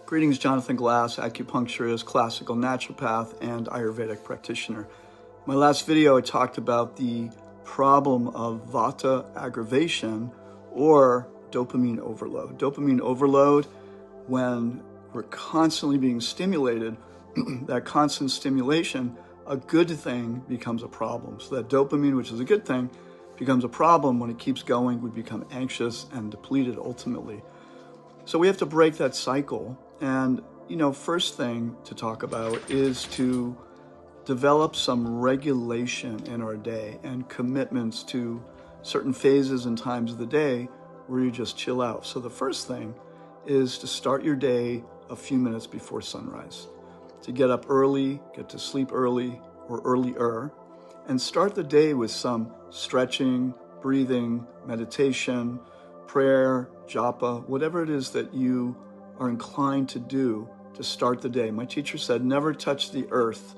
Greetings, Jonathan Glass, acupuncturist, classical naturopath, and Ayurvedic practitioner. My last video, I talked about the problem of vata aggravation or dopamine overload. Dopamine overload, when we're constantly being stimulated, that constant stimulation, a good thing becomes a problem. So that dopamine, which is a good thing, becomes a problem. When it keeps going, we become anxious and depleted ultimately. So we have to break that cycle. And, first thing to talk about is to develop some regulation in our day and commitments to certain phases and times of the day where you just chill out. So the first thing is to start your day a few minutes before sunrise, to get up early, get to sleep early or earlier, and start the day with some stretching, breathing, meditation, prayer, japa, whatever it is that you are inclined to do to start the day. My teacher said, never touch the earth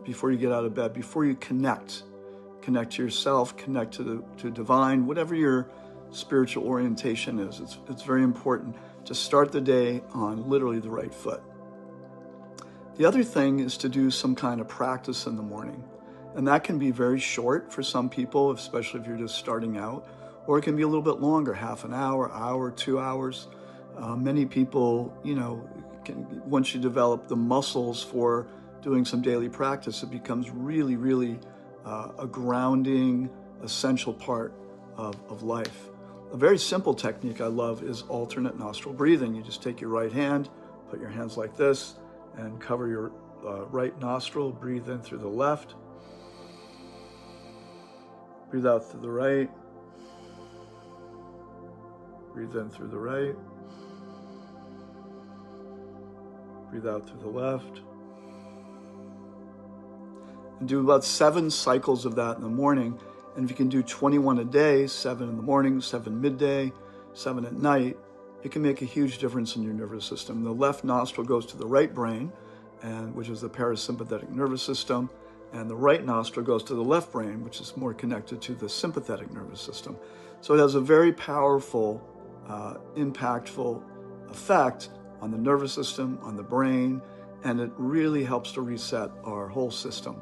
before you get out of bed, before you connect to yourself, connect to divine, whatever your spiritual orientation is. It's very important to start the day on literally the right foot. The other thing is to do some kind of practice in the morning. And that can be very short for some people, especially if you're just starting out, or it can be a little bit longer, half an hour, 2 hours. Many people, once you develop the muscles for doing some daily practice, it becomes really, really a grounding, essential part of life. A very simple technique I love is alternate nostril breathing. You just take your right hand, put your hands like this, and cover your right nostril, breathe in through the left, breathe out through the right, breathe in through the right, breathe out through the left. And do about 7 cycles of that in the morning. And if you can do 21 a day, 7 in the morning, 7 midday, 7 at night, it can make a huge difference in your nervous system. The left nostril goes to the right brain, which is the parasympathetic nervous system, and the right nostril goes to the left brain, which is more connected to the sympathetic nervous system. So it has a very powerful, impactful effect on the nervous system, on the brain, and it really helps to reset our whole system.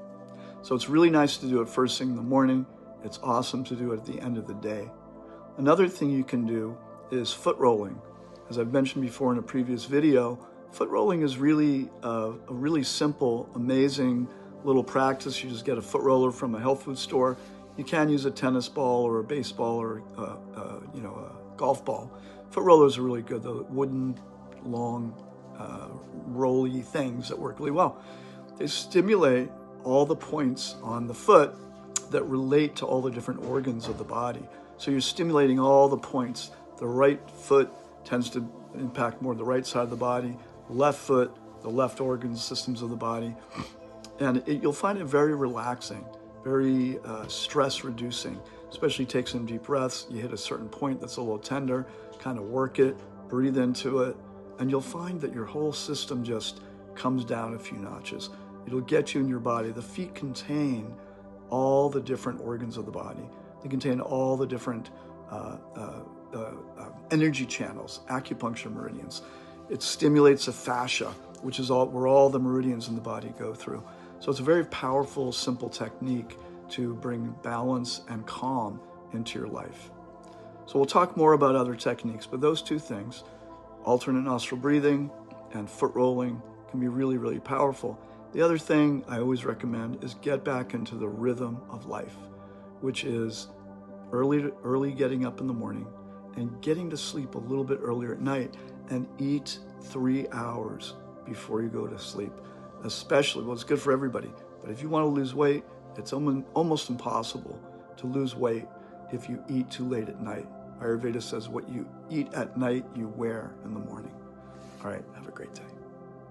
So it's really nice to do it first thing in the morning. It's awesome to do it at the end of the day. Another thing you can do is foot rolling. As I've mentioned before in a previous video, foot rolling is really a really simple, amazing little practice. You just get a foot roller from a health food store. You can use a tennis ball or a baseball or a golf ball. Foot rollers are really good. The wooden, long, rolly things that work really well. They stimulate all the points on the foot that relate to all the different organs of the body. So you're stimulating all the points. The right foot tends to impact more the right side of the body, left foot, the left organs, systems of the body. And you'll find it very relaxing, very stress reducing, especially take some deep breaths. You hit a certain point that's a little tender, kind of work it, breathe into it, and you'll find that your whole system just comes down a few notches. It'll get you in your body. The feet contain all the different organs of the body. They contain all the different energy channels, acupuncture meridians. It stimulates the fascia, which is where all the meridians in the body go through. So it's a very powerful, simple technique to bring balance and calm into your life. So we'll talk more about other techniques, but those 2 things, alternate nostril breathing and foot rolling, can be really, really powerful. The other thing I always recommend is get back into the rhythm of life, which is early getting up in the morning and getting to sleep a little bit earlier at night, and eat 3 hours before you go to sleep. Especially, well, it's good for everybody, but if you want to lose weight, it's almost impossible to lose weight if you eat too late at night. Ayurveda says what you eat at night, you wear in the morning. All right, have a great day.